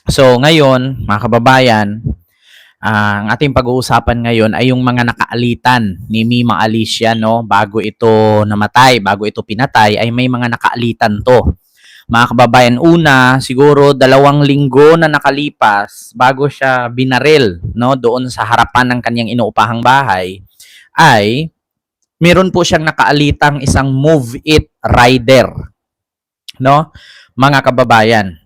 So ngayon, mga kababayan, ang ating pag-uusapan ngayon ay yung mga nakaalitan ni Mima Alicia, no? Bago ito namatay, bago ito pinatay, ay may mga nakaalitan to. Mga kababayan, una, siguro 2 linggo na nakalipas bago siya binaril, no? Doon sa harapan ng kanyang inuupahang bahay, ay meron po siyang nakaalitang isang Move It rider, no? Mga kababayan.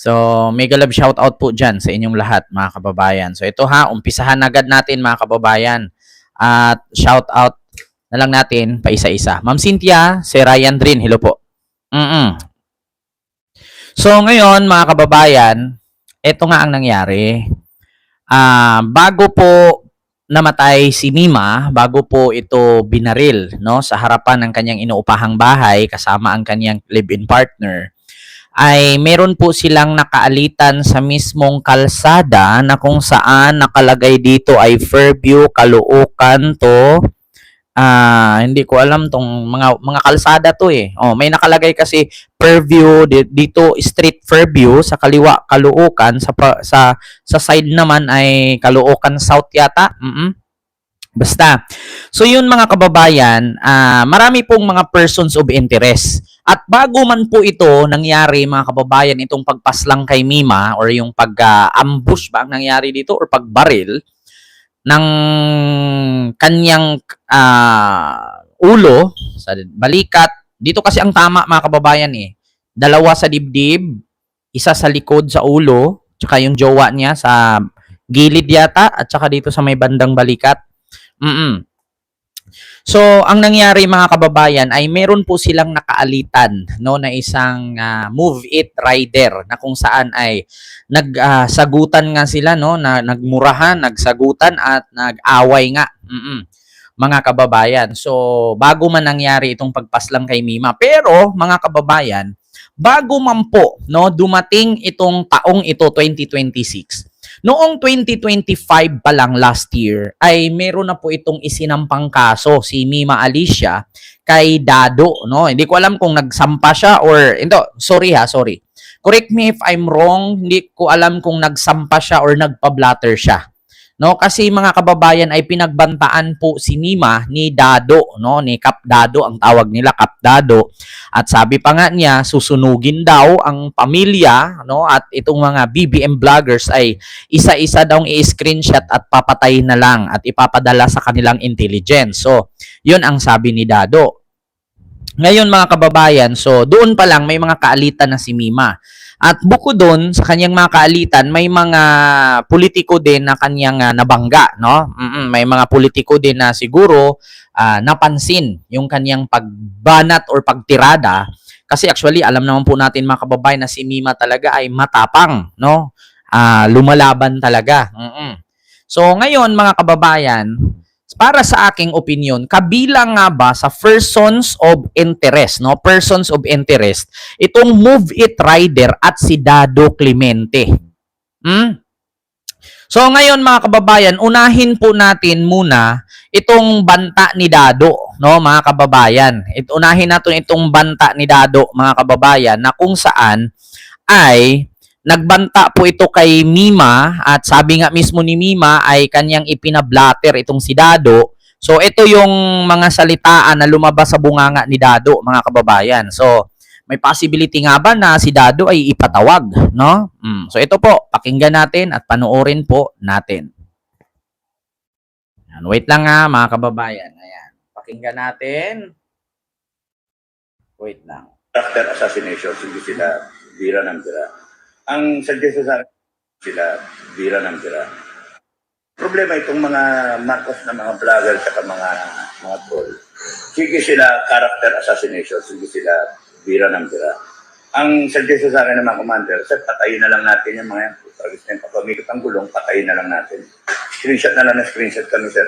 So, mega love shout out po dyan sa inyong lahat, mga kababayan. So, ito ha, umpisahan agad natin, mga kababayan. At shout out na lang natin pa isa-isa. Ma'am Cynthia, si Ryan Drin, hello po. So, ngayon, mga kababayan, ito nga ang nangyari. Bago po namatay si Mima, bago po ito binaril, no, sa harapan ng kanyang inuupahang bahay kasama ang kanyang live-in partner, ay meron po silang nakaalitan sa mismong kalsada na kung saan nakalagay dito ay Fairview, Caloocan to. Hindi ko alam tong mga kalsada to eh. Oh, may nakalagay kasi Fairview dito, Street Fairview sa kaliwa Caloocan, sa side naman ay Caloocan South yata. Basta. So yun, mga kababayan, marami pong mga persons of interest. At bago man po ito nangyari, mga kababayan, itong pagpaslang kay Mima or yung pag-ambush ba ang nangyari dito or pagbaril ng kanyang ulo sa balikat. Dito kasi ang tama, mga kababayan eh. 2 sa dibdib, isa sa likod sa ulo, tsaka yung jowa niya sa gilid yata, at tsaka dito sa may bandang balikat. So, ang nangyari, mga kababayan, ay meron po silang nakaalitan, no, na isang Move It rider na kung saan ay nagsagutan nga sila, no, na nagmurahan, nagsagutan at nag-away nga. Mga kababayan. So, bago man nangyari itong pagpaslang kay Mima. Pero, mga kababayan, bago man po, no, dumating itong taong ito, 2026, noong 2025 pa lang, last year, ay meron na po itong isinampang kaso si Mima Alicia kay Dado, no? Hindi ko alam kung nagsampa siya or hindi, sorry. Correct me if I'm wrong, hindi ko alam kung nagsampa siya or nagpa-blatter siya. No, kasi mga kababayan ay pinagbantaan po si Mima ni Dado, no, ni Kap Dado, ang tawag nila Kap Dado. At sabi pa nga niya, susunugin daw ang pamilya, no, at itong mga BBM vloggers ay isa-isa daw i-screenshot at papatay na lang at ipapadala sa kanilang intelligence. So, 'yun ang sabi ni Dado. Ngayon, mga kababayan, so doon pa lang may mga kaalitan na si Mima. At bukod doon sa kanyang mga kaalitan, may mga politiko din na kanyang nabangga, no? May mga politiko din na siguro napansin yung kanyang pagbanat or pagtirada, kasi actually alam naman po natin, mga kababayan, na si Mima talaga ay matapang, no? Lumalaban talaga. So ngayon, mga kababayan, para sa aking opinion, kabilang nga ba sa persons of interest, no? Persons of interest, itong Move It rider at si Dado Clemente. So ngayon, mga kababayan, unahin po natin muna itong banta ni Dado, no, mga kababayan. Unahin natin itong banta ni Dado, mga kababayan, na kung saan ay nagbanta po ito kay Mima at sabi nga mismo ni Mima ay kanyang ipinablatter itong si Dado. So ito yung mga salitaan na lumabas sa bunganga ni Dado, mga kababayan. So may possibility nga ba na si Dado ay ipatawag, no? So ito po, pakinggan natin at panoorin po natin. Wait lang nga, mga kababayan. Ayan. Pakinggan natin. Wait lang. Character assassination, hindi sila bira ng bira. Ang suggestion sa akin, sila bira ng bira. Problema itong mga Marcos na mga vlogger at mga troll. Sige sila character assassination, hindi sila bira ng bira. Ang suggestion sa akin ng mga commander, sir, patayin na lang natin yung mga yan. Pagkakit na pagpamikot ang gulong, patayin na lang natin. Screenshot na lang na screenshot kami, sir.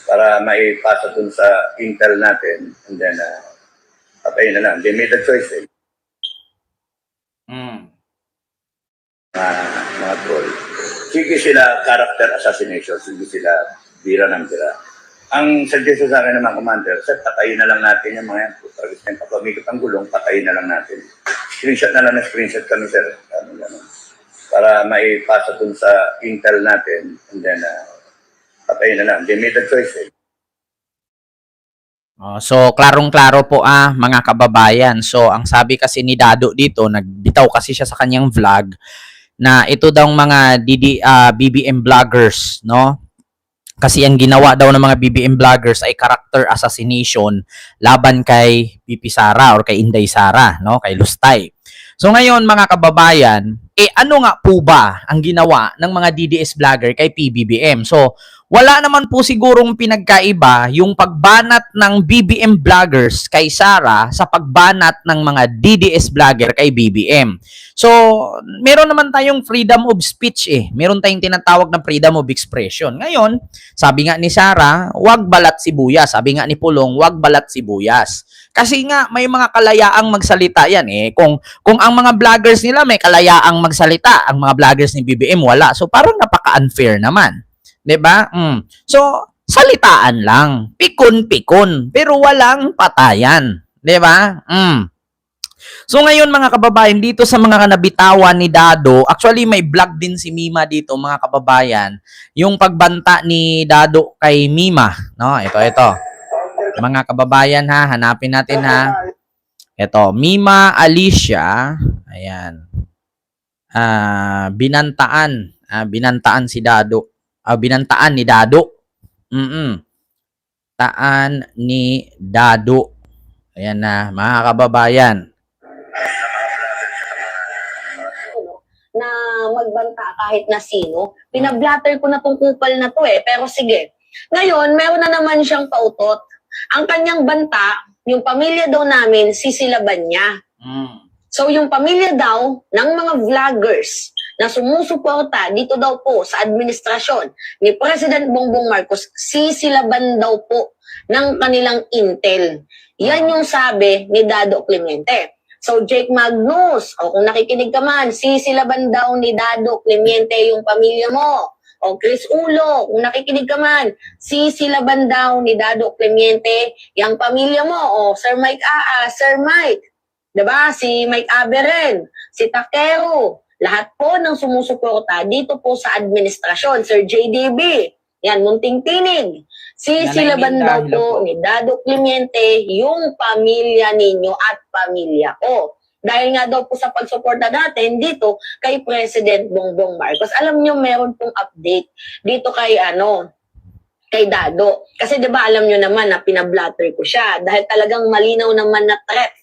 Para maipasa dun sa intel natin, and then patayin na lang. They made a choice eh. Mga troll. Sige sila character assassination, hindi sila bira ng bira. Ang suggestion sa akin ng mga commander, sir, patayin na lang natin yung mga yan. Pagkakit na pagpamikot ang gulong, patayin na lang natin. screenshot na lang na screenshot kami, sir. Ano, para maipasa dun sa intel natin, and then, patayin na lang. They made a choice, eh. So, klarong-klaro po mga kababayan. So, ang sabi kasi ni Dado dito, nagbitaw kasi siya sa kanyang vlog na ito daw mga BBM vloggers, no? Kasi ang ginawa daw ng mga BBM vloggers ay character assassination laban kay Pipi Sara or kay Inday Sara, no? Kay Lustay. So ngayon mga kababayan, ano nga po ba ang ginawa ng mga DDS vlogger kay PBBM? So wala naman po sigurong pinagkaiba yung pagbanat ng BBM vloggers kay Sara sa pagbanat ng mga DDS vlogger kay BBM. So, meron naman tayong freedom of speech Meron tayong tinatawag na freedom of expression. Ngayon, sabi nga ni Sara, wag balat sibuyas. Sabi nga ni Pulong, wag balat sibuyas. Kasi nga may mga kalayaang magsalita yan Kung ang mga vloggers nila may kalayaang magsalita, ang mga vloggers ni BBM wala. So parang napaka-unfair naman. 'Di ba? So, salitaan lang. Pikon-pikon, pero walang patayan. 'Di ba? So ngayon mga kababayan, dito sa mga nabitawan ni Dado, actually may vlog din si Mima dito mga kababayan, yung pagbanta ni Dado kay Mima, no? Ito. Mga kababayan hanapin natin Ito, Mima Alicia, ayan. Binantaan si Dado. Binantaan ni Dado. Taan ni Dado. Ayan na, mga kababayan. Na magbanta kahit na sino. Pinablatter ko na tong kupal na to pero sige. Ngayon, meron na naman siyang pautot. Ang kanyang banta, yung pamilya daw namin, sisilaban niya. So yung pamilya daw ng mga vloggers na sumusuporta dito daw po sa administrasyon ni President Bongbong Marcos, sisilaban daw po ng kanilang intel. Yan yung sabi ni Dado Clemente. So Jake Magnus, kung nakikinig ka man, sisilaban daw ni Dado Clemente yung pamilya mo. O Chris Ulo, kung nakikinig ka man, sisilaban daw ni Dado Clemente yung pamilya mo. O Sir Mike Sir Mike, diba? Si Mike Aberen, si Takero, lahat po ng sumusuporta dito po sa administrasyon. Sir JDB, yan, munting tinig. Sisilaban daw po ni Dado Clemente yung pamilya ninyo at pamilya ko. Dahil nga daw po sa pagsuporta natin dito kay President Bongbong Marcos. Alam nyo, meron pong update dito kay Dado. Kasi 'di ba alam nyo naman na pinablatter ko siya dahil talagang malinaw naman na threat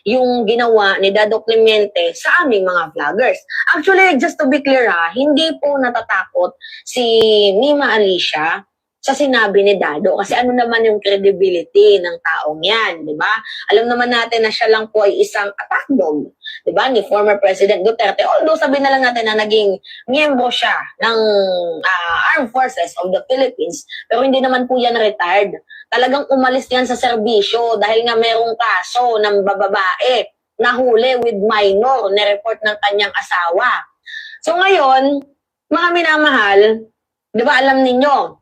yung ginawa ni Dado Clemente sa aming mga vloggers. Actually, just to be clear hindi po natatakot si Mima Alicia sa sinabi ni Dado. Kasi ano naman yung credibility ng taong yan, di ba? Alam naman natin na siya lang po ay isang attack dog, di ba? Ni former President Duterte. Although sabihin na lang natin na naging miyembro siya ng Armed Forces of the Philippines, pero hindi naman po yan retired. Talagang umalis yan sa serbisyo dahil nga merong kaso ng babae nahuli with minor, na-report ng kanyang asawa. So ngayon, mga minamahal, di ba alam ninyo,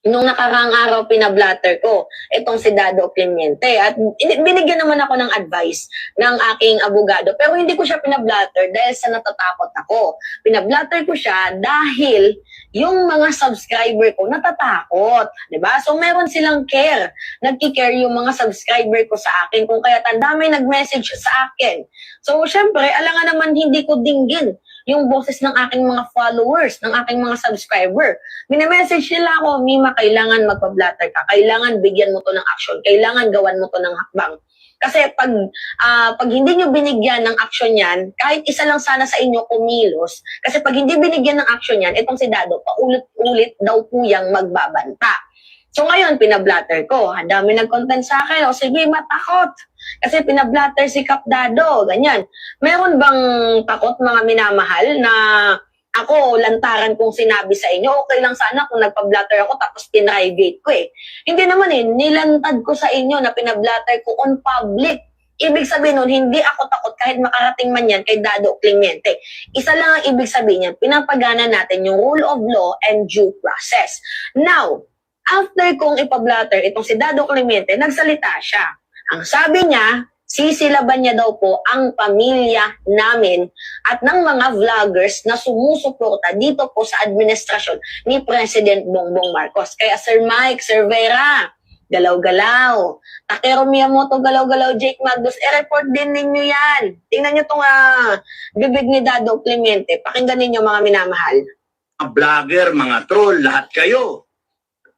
nung nakaraang araw pinablatter ko itong si Dado Clemente at binigyan naman ako ng advice ng aking abogado pero hindi ko siya pinablatter dahil sa natatakot ako. Pinablatter ko siya dahil yung mga subscriber ko natatakot, 'di ba? So meron silang care. Nagki-care yung mga subscriber ko sa akin kung kaya dami nag-message sa akin. So syempre, alangan naman hindi ko dinggin yung boses ng aking mga followers, ng aking mga subscriber. Mini-message nila ako, Mima, kailangan magpa-blatter ka, kailangan bigyan mo to ng action, kailangan gawan mo to ng hakbang. Kasi pag hindi nyo binigyan ng action yan, kahit isa lang sana sa inyo kumilos, kasi pag hindi binigyan ng action yan, itong si Dado, paulit-ulit daw po yang magbabanta. So ngayon, pinablatter ko. Ang dami nag-content sa akin. O sige, matakot. Kasi pinablatter si Kap Dado. Ganyan. Meron bang takot mga minamahal na ako, lantaran kong sinabi sa inyo, okay lang sana kung nagpa-blatter ako tapos pinrivate ko Hindi naman nilantad ko sa inyo na pinablatter ko on public. Ibig sabihin nun, hindi ako takot kahit makarating man yan kay Dado Clemente. Isa lang ang ibig sabihin yan, pinapagana natin yung rule of law and due process. Now, after kong ipablatter itong si Dado Clemente, nagsalita siya. Ang sabi niya, sisilaban niya daw po ang pamilya namin at ng mga vloggers na sumusuporta dito po sa administrasyon ni President Bongbong Marcos. Kaya Sir Mike, Sir Vera, galaw-galaw. Takero Miyamoto, galaw-galaw, Jake Magnus, report din ninyo yan. Tingnan nyo itong bibig ni Dado Clemente. Pakinggan ninyo mga minamahal. Mga vlogger, mga troll, lahat kayo.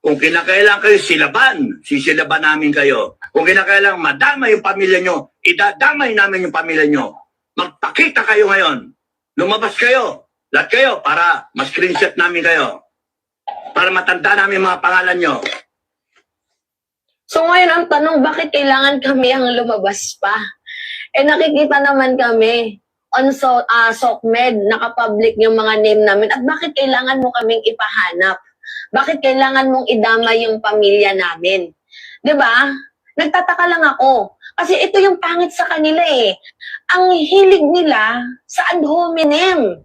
Kung kinakailangan kayo silaban, sisilaban namin kayo. Kung kinakailangan madamay yung pamilya nyo, idadamay namin yung pamilya nyo. Magpakita kayo ngayon. Lumabas kayo. Lahat kayo para ma-screenshot namin kayo. Para matanda namin mga pangalan nyo. So ngayon ang tanong, bakit kailangan kami ang lumabas pa? Nakikita naman kami on SOCMED, nakapublic yung mga name namin. At bakit kailangan mo kaming ipahanap? Bakit kailangan mong idamay yung pamilya namin? 'Di ba? Nagtataka lang ako. Kasi ito yung pangit sa kanila eh. Ang hilig nila sa ad hominem.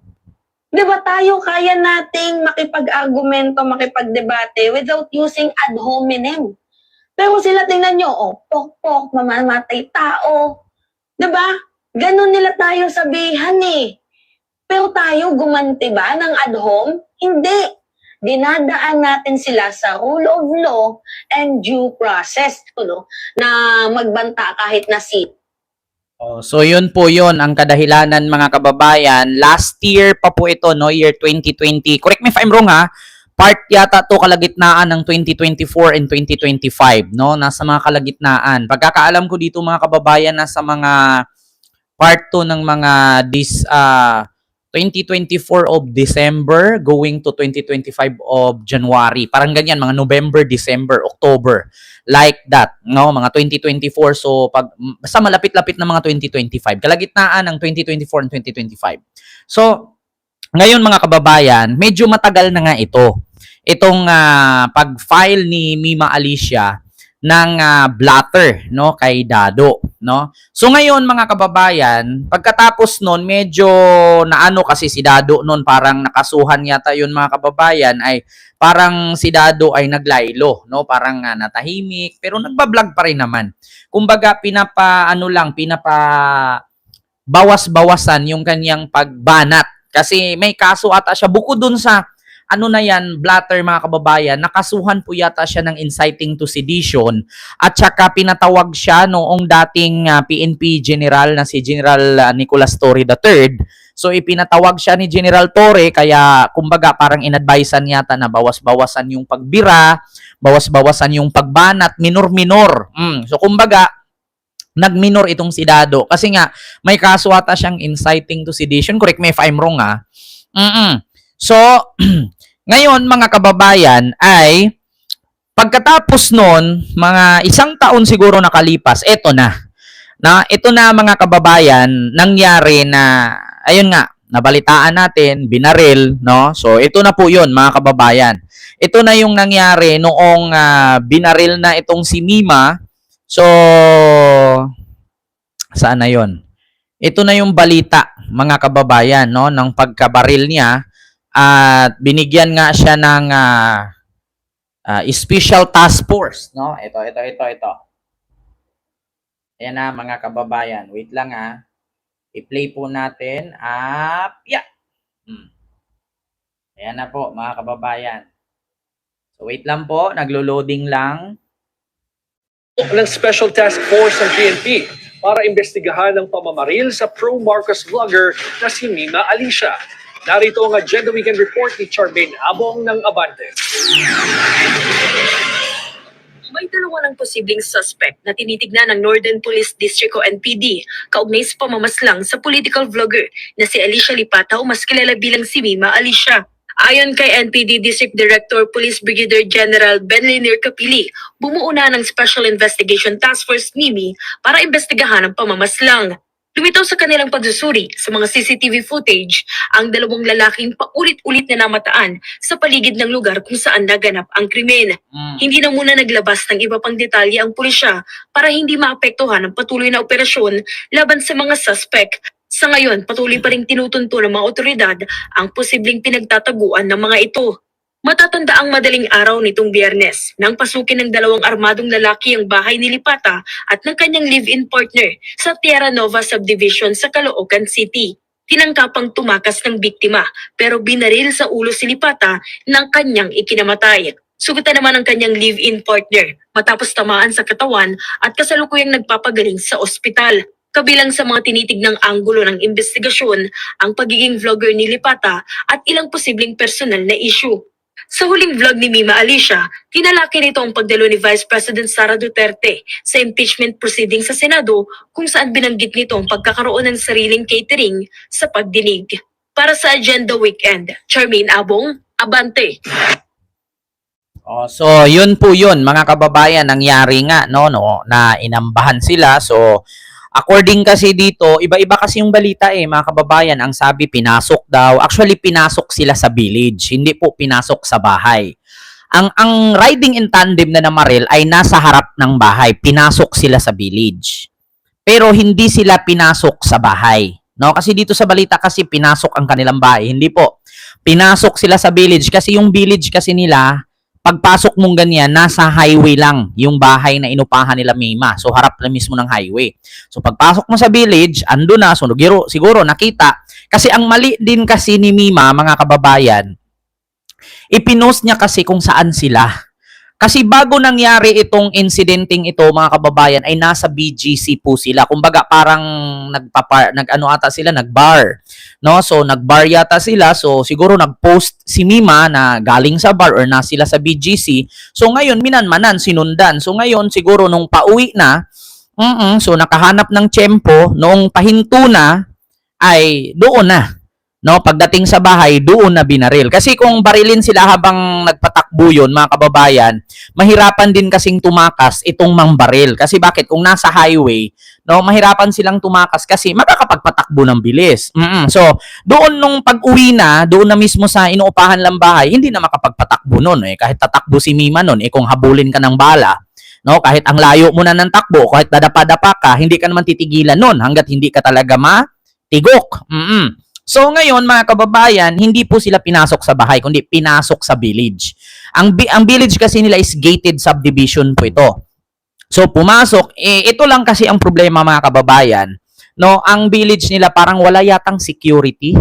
'Di ba tayo kaya nating makipag-argumento, makipagdebate without using ad hominem? Pero sila tingnan nyo, pok-pok, mamamatay tao. 'Di ba? Ganun nila tayo sabihan eh. Pero tayo gumanti ba ng ad hom? Hindi. Dinadaan natin sila sa rule of law and due process, no? Na magbanta kahit na So yun po yun ang kadahilanan mga kababayan. Last year pa po ito, no, year 2020. Correct me if I'm wrong ha. Part yata to kalagitnaan ng 2024 and 2025, no? Nasa mga kalagitnaan. Pagkakaalam ko dito mga kababayan, nasa mga part 2 ng mga 2024 of December going to 2025 of January. Parang ganyan, mga November, December, October. Like that, no? Mga 2024. So, basta malapit-lapit na mga 2025. Kalagitnaan ng 2024 and 2025. So, ngayon mga kababayan, medyo matagal na nga ito. Itong pag-file ni Mima Alicia ng blatter, no, kay Dado, no. So ngayon mga kababayan, pagkatapos noon medyo naano kasi si Dado noon, parang nakasuhan yata yun mga kababayan, ay parang si Dado ay naglaylo, no, parang natahimik pero nagba-vlog pa rin naman. Kumbaga bawas-bawasan yung kanyang pagbanat kasi may kaso ata siya bukod dun sa ano na yan, blatter mga kababayan, nakasuhan po yata siya ng inciting to sedition at saka pinatawag siya noong dating PNP General na si General Nicolas Torre III. So ipinatawag siya ni General Torre kaya kumbaga parang inadvisean yata na bawas-bawasan yung pagbira, bawas-bawasan yung pagbanat, minor-minor. So kumbaga, nag-minor itong si Dado kasi nga may kaso ata siyang inciting to sedition. Correct me if I'm wrong ha. So, ngayon mga kababayan ay pagkatapos nun, mga isang taon siguro nakalipas, ito na mga kababayan, nangyari na, ayun nga, nabalitaan natin, binaril, no? So, ito na po yun mga kababayan. Ito na yung nangyari noong binaril na itong si Mima. So, saan na yun? Ito na yung balita mga kababayan, no, ng pagkabaril niya. At binigyan nga siya ng special task force, no? Ito. Ayan na mga kababayan. Wait lang I-play po natin. Yeah. Ayan na po mga kababayan. So wait lang po, naglo-loading lang. Ng Special Task Force ng PNP para imbestigahan ang pamamaril sa pro-Marcos vlogger na si Mima Alicia. Narito ang Agenda Weekend Report ni Charmaine Abong ng Abante. May dalawa ng posibleng suspect na tinitignan ng Northern Police District o NPD kaugnay sa pamamaslang sa political vlogger na si Alicia Lipata o mas kilala bilang si Mima Alicia. Ayon kay NPD District Director Police Brigadier General Benliner Capili, bumuo na ng Special Investigation Task Force NIMI para imbestigahan ang pamamaslang. Lumitaw sa kanilang pagsusuri sa mga CCTV footage ang dalawang lalaking paulit-ulit na namataan sa paligid ng lugar kung saan naganap ang krimen. Hindi na muna naglabas ng iba pang detalye ang pulisya para hindi maapektuhan ang patuloy na operasyon laban sa mga suspect. Sa ngayon, patuloy pa ring tinutunto ng mga otoridad ang posibleng pinagtataguan ng mga ito. Matatanda ang madaling araw nitong Biyernes nang pasukin ng dalawang armadong lalaki ang bahay ni Lipata at ng kanyang live-in partner sa Tierra Nova Subdivision sa Caloocan City. Tinangkapang tumakas ng biktima pero binaril sa ulo si Lipata ng kanyang ikinamatay. Sugatan naman ang kanyang live-in partner matapos tamaan sa katawan at kasalukuyang nagpapagaling sa ospital. Kabilang sa mga tinitignang anggulo ng investigasyon ang pagiging vlogger ni Lipata at ilang posibleng personal na issue. Sa huling vlog ni Mima Alicia, tinalaki nito ang pagdalo ni Vice President Sara Duterte sa impeachment proceeding sa Senado kung saan binanggit nito ang pagkakaroon ng sariling catering sa pagdinig. Para sa Agenda Weekend, Charmaine Abong, Abante. Oh, so yun po yun mga kababayan, nangyari nga no na inambahan sila. So according kasi dito, iba-iba kasi yung balita mga kababayan. Ang sabi pinasok daw. Actually pinasok sila sa village, hindi po pinasok sa bahay. Ang riding in tandem na namaril ay nasa harap ng bahay. Pinasok sila sa village. Pero hindi sila pinasok sa bahay. No, kasi dito sa balita kasi pinasok ang kanilang bahay. Hindi po. Pinasok sila sa village kasi yung village kasi nila, pagpasok mong ganyan, nasa highway lang yung bahay na inupahan nila Mima. So, harap na mismo ng highway. So, pagpasok mo sa village, ando na, so, siguro nakita. Kasi ang mali din kasi ni Mima, mga kababayan, ipinost niya kasi kung saan sila. Kasi bago nangyari itong incidenting ito, mga kababayan, ay nasa BGC po sila. Kumbaga parang nag-bar. No? So nag-bar yata sila. So siguro nag-post si Mima na galing sa bar or na sila sa BGC. So ngayon minanmanan, sinundan. So ngayon siguro nung pauwi na, so nakahanap ng tiyempo, noong pahinto na ay doon na. No, pagdating sa bahay, doon na binaril. Kasi kung barilin sila habang nagpatakbo yun, mga kababayan, mahirapan din kasing tumakas itong mangbaril. Kasi bakit? Kung nasa highway, no, mahirapan silang tumakas kasi makakapagpatakbo ng bilis. So, doon nung pag-uwi na, doon na mismo sa inuupahan lang bahay, hindi na makapagpatakbo nun. Kahit tatakbo si Mima nun, kung habulin ka ng bala, no, kahit ang layo mo na ng takbo, kahit dadapa-dapa ka, hindi ka naman titigilan nun hanggat hindi ka talaga matigok. So ngayon mga kababayan, hindi po sila pinasok sa bahay, kundi pinasok sa village. Ang village kasi nila is gated subdivision po ito. So pumasok, ito lang kasi ang problema mga kababayan. No, ang village nila parang wala yatang security.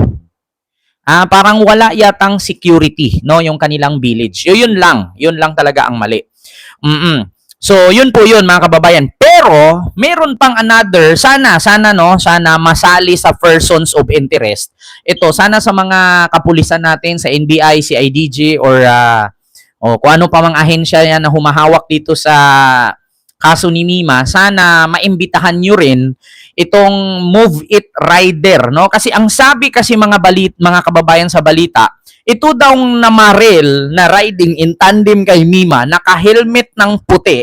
Parang wala yatang security, no, yung kanilang village. Yun lang talaga ang mali. So, yun po yun mga kababayan. Pero, meron pang another, sana masali sa persons of interest. Ito, sana sa mga kapulisan natin, sa NBI, CIDG, or kung ano pa mang ahensya yan na humahawak dito sa kaso ni Mima, sana maimbitahan nyo rin itong Move It Rider, no? Kasi ang sabi kasi mga kababayan sa balita, ito daw namaril na riding in tandem kay Mima, naka-helmet ng puti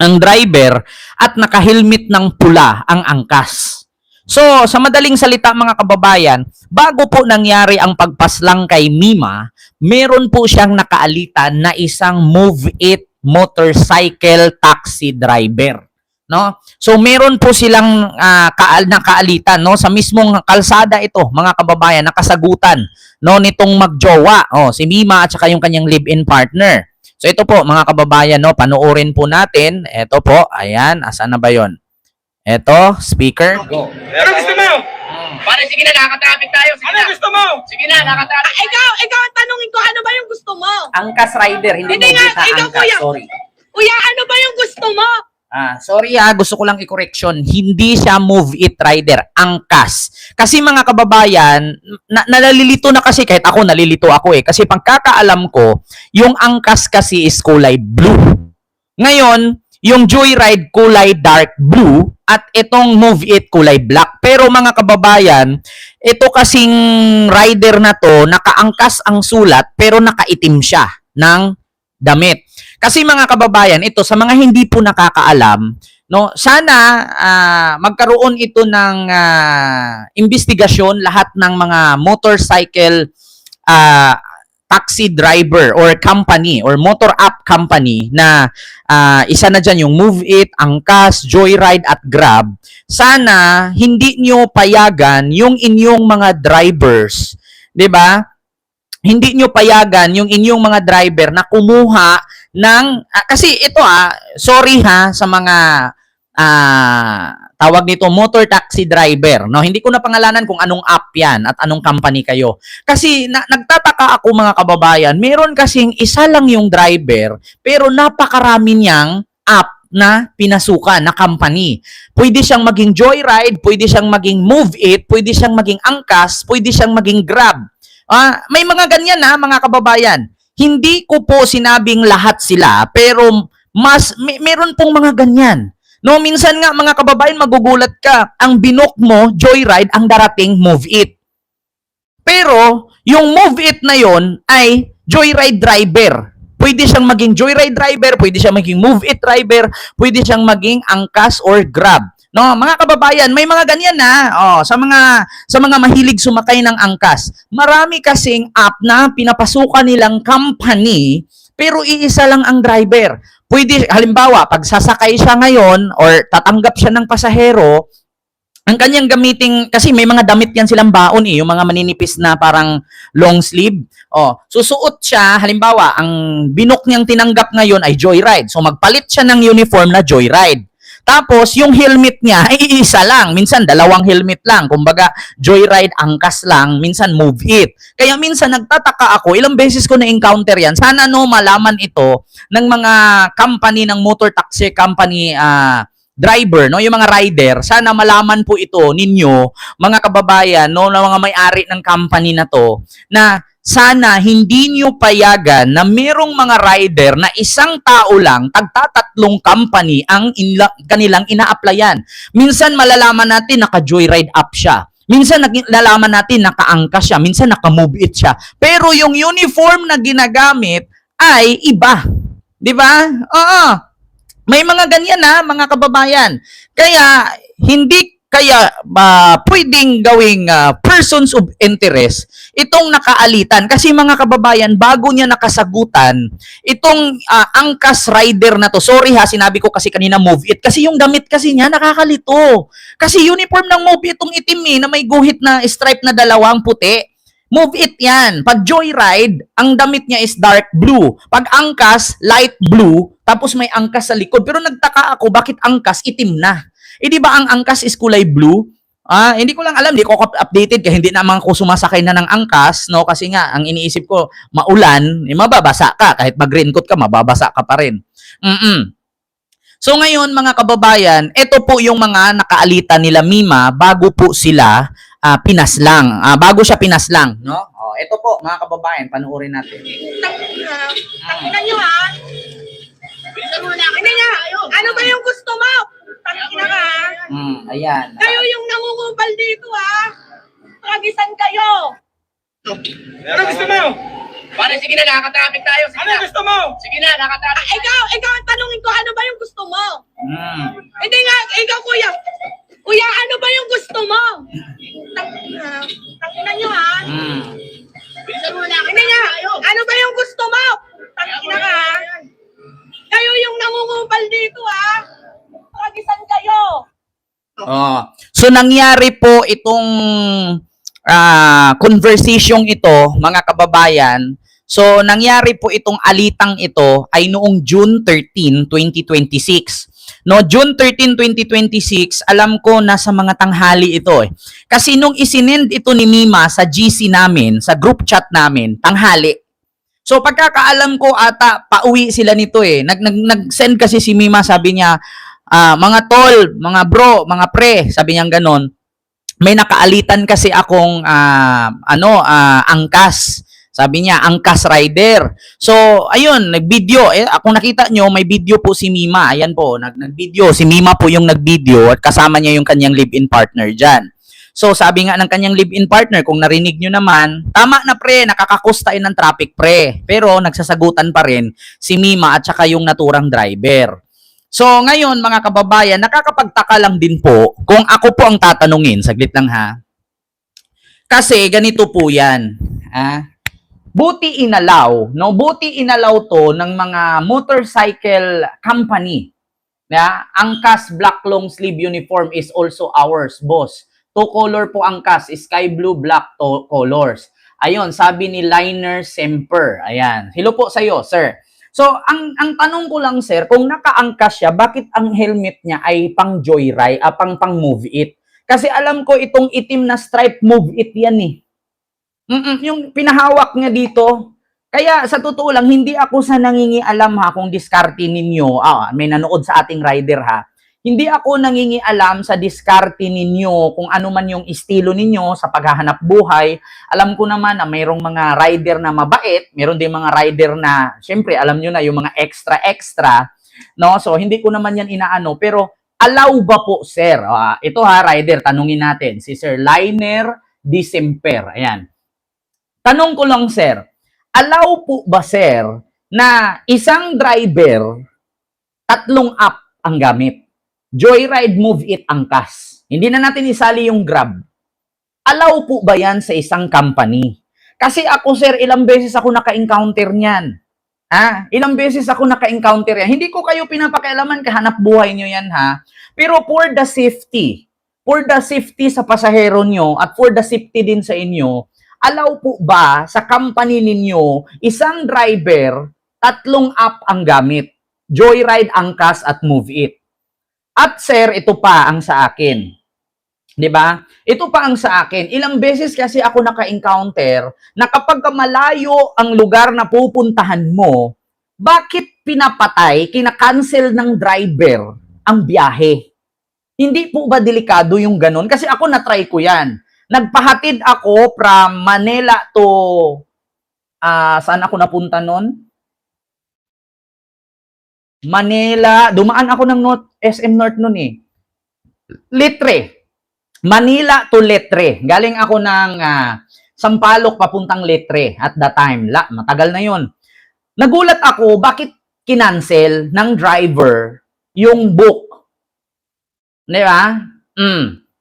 ang driver at naka-helmet ng pula ang angkas. So, sa madaling salita mga kababayan, bago po nangyari ang pagpaslang kay Mima, meron po siyang nakaalitan na isang Move It motorcycle taxi driver. No? So meron po silang nakaalitan, no, sa mismong kalsada ito, mga kababayan, nakasagutan, no, nitong magjowa, si Mima at saka yung kanyang live-in partner. So ito po mga kababayan, no, panoorin po natin. Ito po, ayan, asan na ba 'yon? Ito, speaker. Go. Ano gusto mo? Pare, sige na, nakaka-traffic tayo. Sige Ano na. gusto mo? Sige na, nakaka-traffic. Ikaw ang tanongin ko, ano ba yung gusto mo? Angkas rider, hindi Hindi mo nga, kita ikaw, angkas, kuya. sorry. Kuya, ano ba yung gusto mo? Sorry gusto ko lang i-correction. Hindi siya Move It Rider, angkas. Kasi mga kababayan, nalilito na kasi, kahit ako nalilito ako kasi pagkakaalam ko, yung angkas kasi is kulay blue. Ngayon, yung Joyride kulay dark blue at itong Move It kulay black. Pero mga kababayan, ito kasing rider na to, nakaangkas ang sulat pero nakaitim siya ng damit. Kasi mga kababayan, ito sa mga hindi po nakakaalam, no, sana magkaroon ito ng investigasyon lahat ng mga motorcycle taxi driver or company or motor app company na isa na dyan yung Move It, Angkas, Joyride at Grab. Sana hindi nyo payagan yung inyong mga drivers, 'di ba? hindi nyo payagan yung inyong mga driver na kumuha ng kasi ito sorry sa mga tawag nito motor taxi driver, no? Hindi ko na pangalanan kung anong app 'yan at anong company kayo. Kasi nagtataka ako mga kababayan, meron kasing isa lang yung driver pero napakarami niyang app na pinasukan na company. Pwede siyang maging Joyride, pwede siyang maging Move It, pwede siyang maging Angkas, pwede siyang maging Grab. May mga ganyan mga kababayan. Hindi ko po sinabing lahat sila, pero meron pong mga ganyan. No, minsan nga mga kababayan magugulat ka, ang binook mo Joyride, ang darating Move It. Pero yung Move It na yon ay Joyride driver. Pwede siyang maging Joyride driver, pwede siyang maging Move It driver, pwede siyang maging Angkas or Grab. No, mga kababayan, may mga ganyan sa mga mahilig sumakay ng angkas. Marami kasing app na pinapasukan nilang company pero iisa lang ang driver. Pwede halimbawa, pag sasakay siya ngayon or tatanggap siya ng pasahero, ang kanyang gamiting kasi may mga damit yan silang baon yung mga maninipis na parang long sleeve. Susuot siya, halimbawa, ang binook niyang tinanggap ngayon ay Joyride. So magpalit siya ng uniform na Joyride. Tapos, yung helmet niya ay isa lang. Minsan, 2 helmet lang. Kumbaga, Joyride, Angkas lang. Minsan, Move It. Kaya minsan, nagtataka ako, ilang beses ko na-encounter yan. Sana malaman ito ng mga company ng motor taxi company driver, no, yung mga rider. Sana malaman po ito ninyo, mga kababayan, no, na mga may-ari ng company na to, na sana hindi nyo payagan na merong mga rider na isang tao lang, tagtatatlong company ang kanilang ina-applyan. Minsan malalaman natin naka-Joyride app siya. Minsan nalalaman natin naka-Angkas siya. Minsan naka-Move It siya. Pero yung uniform na ginagamit ay iba. Di ba? Oo. May mga ganyan mga kababayan. Kaya hindi pwedeng gawing persons of interest itong nakaalitan. Kasi mga kababayan, bago niya nakasagutan, itong Angkas rider na to, sorry sinabi ko kasi kanina Move It, kasi yung damit kasi niya nakakalito. Kasi uniform ng Move It itong itim na may guhit na stripe na 2 puti. Move It yan. Pag Joyride, ang damit niya is dark blue. Pag Angkas, light blue, tapos may Angkas sa likod. Pero nagtaka ako, bakit Angkas itim na? Di ba ang Angkas is kulay blue? Hindi ko lang alam, hindi ko updated kaya hindi naman ako sumasakay na ng Angkas, no? Kasi nga, ang iniisip ko, maulan, mababasa ka. Kahit mag-raincoat ka, mababasa ka pa rin. So ngayon, mga kababayan, ito po yung mga nakaalitan nila Mima bago po sila pinaslang. Bago siya pinaslang, no? Ito po, mga kababayan, panoorin natin. Tanginan nyo Hindi nga, ano ba yung gusto mo? Tangina ka Ayan. Kayo yung nangungupal dito Tragisan kayo. Ano gusto mo? Pare, sige na, nakaka-traffic tayo. Sige Ano na. gusto mo? Sige na, nakaka-traffic. Ikaw ang tanungin ko, ano ba yung gusto mo? Mm. Hindi nga, ikaw kuya. Kuya, ano ba yung gusto mo? Tanginan nyo Mm. Hindi nga, ano ba yung gusto mo? Tangina ka Kayo yung nangungupal dito Tragisan kayo. So nangyari po itong conversation ito, mga kababayan. So nangyari po itong alitang ito ay noong June 13, 2026. No, June 13, 2026, alam ko nasa mga tanghali ito Kasi nung isinend ito ni Mima sa GC namin, sa group chat namin, tanghali. So pagkakaalam ko ata pauwi sila nito Nag-send kasi si Mima, sabi niya, mga tol, mga bro, mga pre, sabi niya ganon. May nakaalitan kasi akong Angkas. Sabi niya, Angkas rider. So, ayun, nag-video. Kung nakita nyo, may video po si Mima. Ayan po, nag-video. Si Mima po yung nag-video at kasama niya yung kanyang live-in partner dyan. So, sabi nga ng kanyang live-in partner, kung narinig nyo naman, tama na pre, nakakakustain ng traffic pre. Pero, nagsasagutan pa rin si Mima at saka yung naturang driver. So, ngayon, mga kababayan, nakakapagtaka lang din po kung ako po ang tatanungin. Saglit lang Kasi, ganito po yan. Buti inalaw to ng mga motorcycle company. Angkas black long sleeve uniform is also ours, boss. 2 color po Angkas, sky blue, black colors. Ayun, sabi ni Liner Semper. Ayan. Hello po sa iyo, sir. So, ang tanong ko lang, sir, kung nakaangkas siya, bakit ang helmet niya ay pang joyride, pang move it? Kasi alam ko itong itim na stripe move it yan eh. Yung pinahawak niya dito. Kaya sa totoo lang, hindi ako sa nangingialam ha kung diskarte ninyo. May nanood sa ating rider ha. Hindi ako nangingialam sa diskarte ninyo kung ano man yung estilo ninyo sa paghahanap buhay. Alam ko naman na mayroong mga rider na mabait, mayroon din mga rider na, syempre, alam nyo na yung mga extra, no? So, hindi ko naman yan inaano. Pero, allow ba po, sir? Ito ha, rider, tanungin natin. Si Sir Liner December. Ayan. Tanong ko lang, sir. Allow po ba, sir, na isang driver, 3 app ang gamit? Joyride, Move It, Angkas. Hindi na natin isali yung Grab. Allow po ba yan sa isang company? Kasi ako, sir, ilang beses ako naka-encounter niyan. Ilang beses ako naka-encounter yan. Hindi ko kayo pinapakialaman, kahanap buhay nyo yan, ha? Pero for the safety sa pasahero nyo at for the safety din sa inyo, allow po ba sa company ninyo, isang driver, 3 app ang gamit? Joyride, Angkas, at Move It. At sir, ito pa ang sa akin. 'Di ba? Ito pa ang sa akin. Ilang beses kasi ako naka-encounter na kapag malayo ang lugar na pupuntahan mo, bakit pinapatay, kina-cancel ng driver ang biyahe? Hindi po ba delikado yung ganun? Kasi ako na-try ko 'yan. Nagpahatid ako from Manila to saan ako napunta noon? Manila, dumaan ako ng SM North noon eh. Litre. Manila to Litre. Galing ako ng Sampaloc papuntang Litre at that time. Matagal na yon. Nagulat ako, bakit kinancel ng driver yung book? Di ba?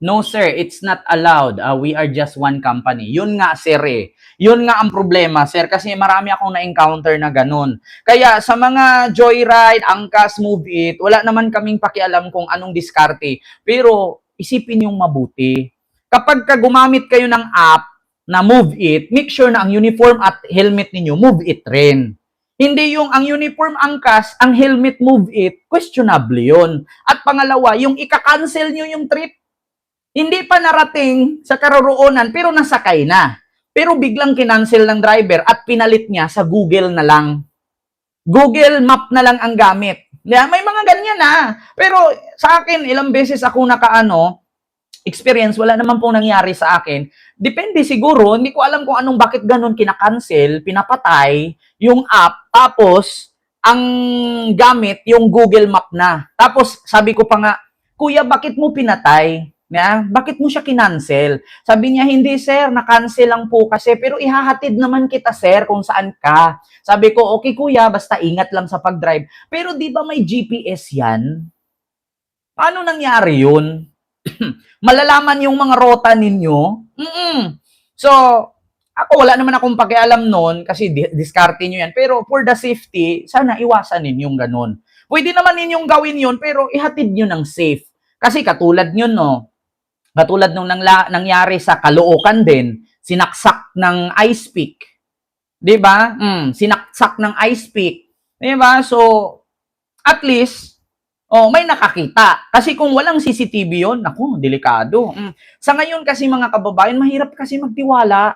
No sir, it's not allowed. We are just one company. Yun nga sir eh. Yun nga ang problema sir kasi marami akong na-encounter na ganun. Kaya sa mga joyride, angkas, move it, wala naman kaming pakialam kung anong diskarte. Pero isipin yung mabuti. Kapag gumamit kayo ng app na move it, make sure na ang uniform at helmet ninyo, move it rin. Hindi yung ang uniform angkas, ang helmet move it, questionable yun. At pangalawa, yung ika-cancel nyo yung trip, hindi pa narating sa karoroonan pero nasakay na. Pero biglang kinancel ng driver at pinalit niya sa Google na lang. Google Map na lang ang gamit. May mga ganyan na. Pero sa akin, ilang beses ako experience, wala naman pong nangyari sa akin. Depende siguro, hindi ko alam kung bakit ganun kinakancel, pinapatay yung app, tapos ang gamit yung Google Map na. Tapos sabi ko pa nga, kuya, bakit mo pinatay? Bakit mo siya kinancel? Sabi niya, hindi sir, na-cancel lang po kasi, pero ihahatid naman kita sir kung saan ka. Sabi ko, okay kuya, basta ingat lang sa pag-drive. Pero di ba may GPS yan? Paano nangyari yun? Malalaman yung mga rota ninyo? So, ako wala naman akong pakialam nun kasi diskarte nyo yan. Pero for the safety, sana iwasan ninyong ganun. Pwede naman ninyong gawin yun, pero ihatid nyo ng safe. Kasi katulad nyo, katulad nung nangyari sa Caloocan din, sinaksak ng ice pick. 'Di ba? Sinaksak ng ice pick. 'Di ba? So, at least, may nakakita. Kasi kung walang CCTV yon, naku, delikado. Sa ngayon kasi mga kababayan, mahirap kasi magtiwala.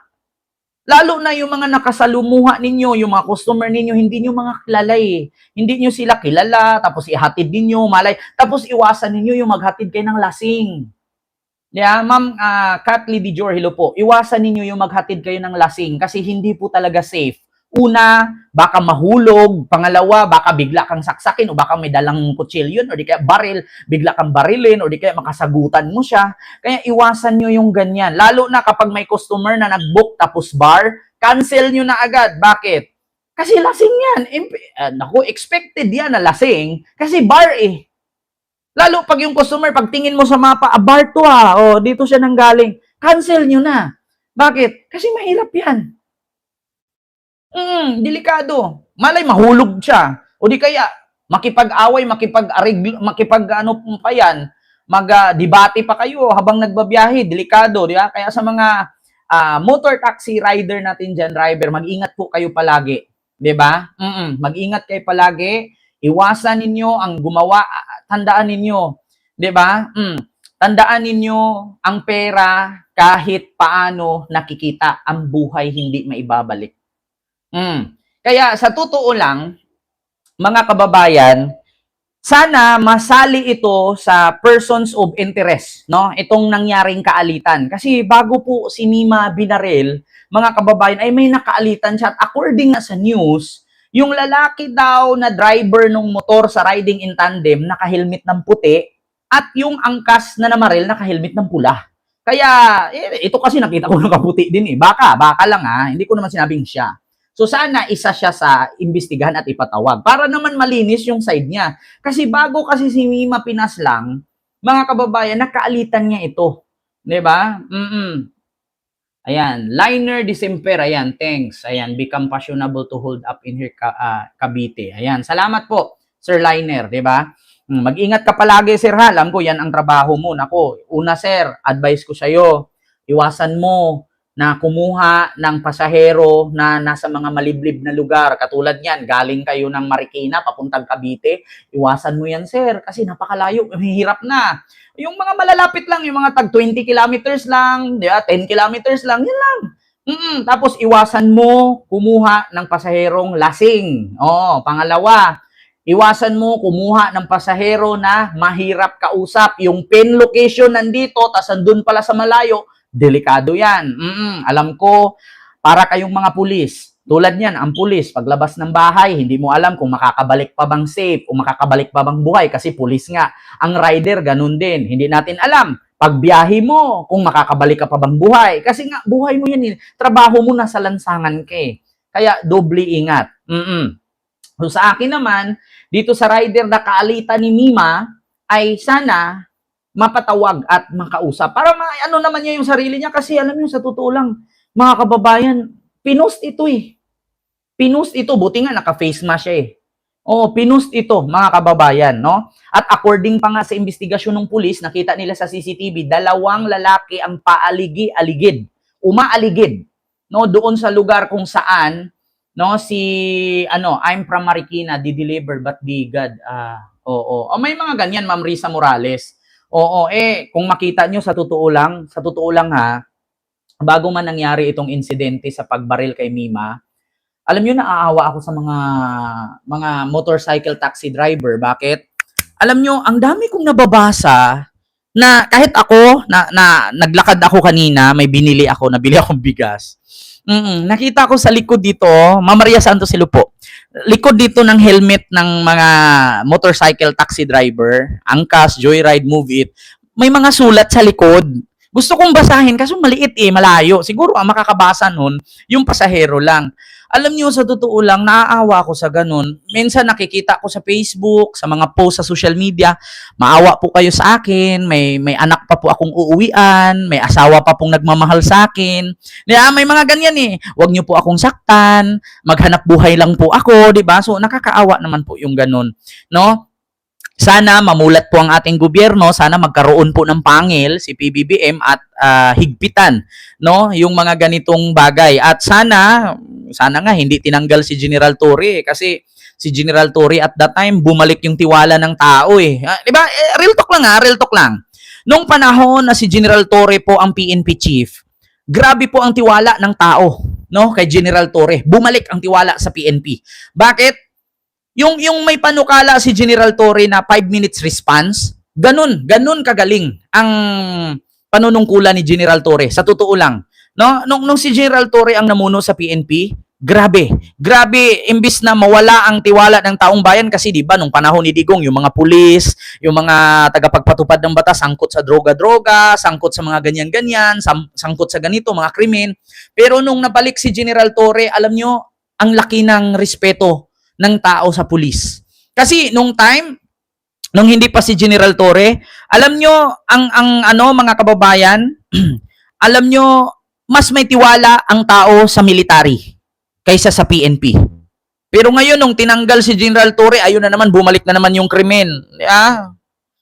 Lalo na yung mga nakasalumuha ninyo, yung mga customer ninyo, hindi nyo mga kilala eh. Hindi nyo sila kilala, tapos ihatid ninyo, malay, tapos iwasan ninyo yung maghatid kayo ng lasing. Ma'am Kathleen Dijor, hello po. Iwasan ninyo yung maghatid kayo ng lasing kasi hindi po talaga safe. Una, baka mahulog. Pangalawa, baka bigla kang saksakin o baka may dalang kutsilyo o di kaya baril, bigla kang barilin o di kaya makasagutan mo siya. Kaya iwasan nyo yung ganyan. Lalo na kapag may customer na nag-book tapos bar, cancel nyo na agad. Bakit? Kasi lasing yan. Expected yan na lasing kasi bar eh. Lalo pag yung customer, pag tingin mo sa mapa, bar to dito siya nanggaling. Cancel nyo na. Bakit? Kasi mahirap yan. Delikado. Malay, mahulog siya. O di kaya, makipag-away, mag-debate pa kayo habang nagbabiyahe. Delikado, di ba? Kaya sa mga motor taxi rider natin dyan, driver, mag-ingat po kayo palagi. 'Di ba? Mag-ingat kayo palagi. Iwasan ninyo ang gumawa, tandaan ninyo, 'di ba? Tandaan ninyo ang pera kahit paano nakikita, ang buhay hindi maibabalik. Kaya sa totoo lang, mga kababayan, sana masali ito sa persons of interest, no? Itong nangyaring kaalitan. Kasi bago po si Mima binaril, mga kababayan, ay may nakaalitan siya. At according na sa news, yung lalaki daw na driver ng motor sa riding in tandem, naka-helmet ng puti, at yung angkas na namaril, naka-helmet ng pula. Kaya, ito kasi nakita ko nakaputi din eh. Baka lang hindi ko naman sinabing siya. So sana isa siya sa imbestigahan at ipatawag para naman malinis yung side niya. Kasi bago kasi si Mima pinaslang, mga kababayan, nakaalitan niya ito. 'Di ba? Ayan, Liner December, ayan, thanks. Ayan, become fashionable to hold up in here Cavite. Ayan, salamat po, Sir Liner, 'di ba? Mag-ingat ka palagi, sir, ha? Alam ko, yan ang trabaho mo. Nako, una, sir, advice ko sa'yo, iwasan mo na kumuha ng pasahero na nasa mga maliblib na lugar. Katulad yan, galing kayo ng Marikina, papuntang Cavite, iwasan mo yan, sir, kasi napakalayo, mahirap na. Yung mga malalapit lang, yung mga tag 20 kilometers lang, 10 kilometers lang, yan lang. Tapos iwasan mo kumuha ng pasaherong lasing. Pangalawa, iwasan mo kumuha ng pasahero na mahirap kausap. Yung pin location nandito, tas andun pala sa malayo, delikado yan. Alam ko, para kayong mga pulis, tulad niyan, ang pulis, paglabas ng bahay, hindi mo alam kung makakabalik pa bang safe o makakabalik pa bang buhay kasi pulis nga. Ang rider, ganun din. Hindi natin alam, pagbiyahe mo, kung makakabalik ka pa bang buhay. Kasi nga, buhay mo yan, trabaho mo nasa lansangan ka eh. Kaya, doble ingat. So, sa akin naman, dito sa rider na kaalitan ni Mima, ay sana mapatawag at makausap. Para ano naman niya yung sarili niya kasi alam niyo sa totoo lang, mga kababayan, pinost ito eh. Pinost ito, buti nga naka-face mask siya eh. Pinost ito, mga kababayan, no? At according pa nga sa investigasyon ng pulis, nakita nila sa CCTV, 2 lalaki ang umaaligid, no, doon sa lugar kung saan, no, I'm from Marikina, di-deliver but di God. May mga ganyan, Ma'am Risa Morales. Kung makita nyo, sa totoo lang ha, bago man nangyari itong insidente sa pagbaril kay Mima, alam nyo, naaawa ako sa mga motorcycle taxi driver. Bakit? Alam nyo, ang dami kong nababasa na kahit ako, naglakad ako kanina, nabili akong bigas. Nakita ko sa likod dito, Ma'am Maria Santos Silupo, likod dito ng helmet ng mga motorcycle taxi driver, angkas, joyride, move it, may mga sulat sa likod. Gusto kong basahin kasi maliit malayo. Siguro ang makakabasa nun, yung pasahero lang. Alam niyo, sa totoo lang, naaawa ko sa ganun. Minsan nakikita ko sa Facebook, sa mga post sa social media, maawa po kayo sa akin, may anak pa po akong uuwian, may asawa pa pong nagmamahal sa akin. May mga ganyan eh. Huwag niyo po akong saktan, maghanap buhay lang po ako, di ba? So nakakaawa naman po yung ganun, no? Sana mamulat po ang ating gobyerno, sana magkaroon po ng pangil si PBBM at higpitan, no, yung mga ganitong bagay. At sana nga hindi tinanggal si General Torre kasi si General Torre at that time bumalik yung tiwala ng tao eh. 'Di ba? Real talk lang. Nung panahon na si General Torre po ang PNP chief, grabe po ang tiwala ng tao, no, kay General Torre. Bumalik ang tiwala sa PNP. Bakit? Yung may panukala si General Torre na 5 minutes response, ganun kagaling ang panunungkulan ni General Torre. Sa totoo lang, no? Nung si General Torre ang namuno sa PNP, grabe, imbis na mawala ang tiwala ng taong bayan kasi 'di ba nung panahon ni Digong, yung mga pulis, yung mga tagapagpatupad ng batas sangkot sa droga-droga, sangkot sa mga ganyan-ganyan, sangkot sa ganito, mga krimen. Pero nung nabalik si General Torre, alam nyo, ang laki ng respeto ng tao sa pulis. Kasi nung hindi pa si General Torre, alam nyo, mga kababayan, alam nyo, mas may tiwala ang tao sa military kaysa sa PNP. Pero ngayon, nung tinanggal si General Torre, ayun na naman, bumalik na naman yung krimen.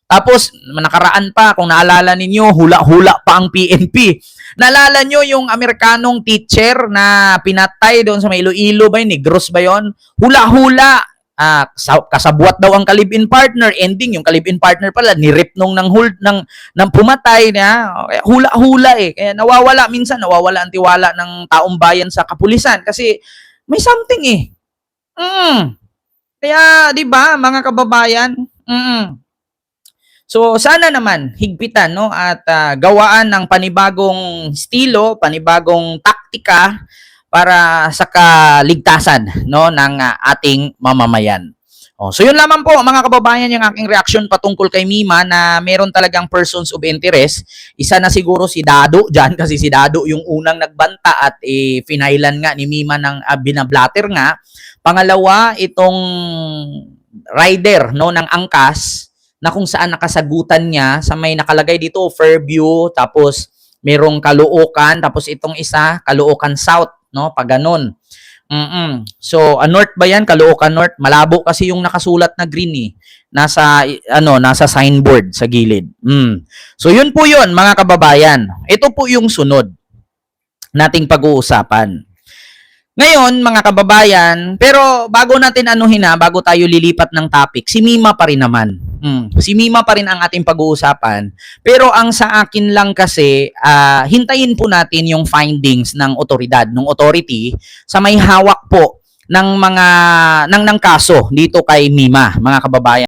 Tapos, nakaraan pa, kung naalala ninyo, hula-hula pa ang PNP. Naalala nyo yung Amerikanong teacher na pinatay doon sa may Iloilo ba yun? Negros ba yun? Hula-hula. Kasabwat daw ang kalibin partner. Ending, yung kalibin partner pala, nirip nung ng pumatay na. Hula-hula eh. Kaya minsan nawawala ang tiwala ng taong bayan sa kapulisan kasi may something eh. Kaya, di ba, mga kababayan? So, sana naman higpitan no at gawaan ng panibagong estilo, panibagong taktika para sa kaligtasan no ng ating mamamayan. So yun lamang po mga kababayan yung aking reaction patungkol kay Mima na meron talagang persons of interest. Isa na siguro si Dado diyan kasi si Dado yung unang nagbanta at finailan nga ni Mima ng binablatter nga. Pangalawa, itong rider no ng angkas na kung saan nakasagutan niya sa may nakalagay dito Fairview, tapos merong Caloocan, tapos itong isa Caloocan South, no? Pag ganun. So, north ba yan? Caloocan North. Malabo kasi yung nakasulat na green eh. Nasa signboard sa gilid. So, yun po yun, mga kababayan. Ito po yung sunod nating pag-uusapan. Ngayon, mga kababayan, pero bago natin bago tayo lilipat ng topic, si Mima pa rin naman. Si Mima pa rin ang ating pag-uusapan. Pero ang sa akin lang kasi, hintayin po natin yung findings ng otoridad, ng authority, sa may hawak po ng kaso dito kay Mima, mga kababayan.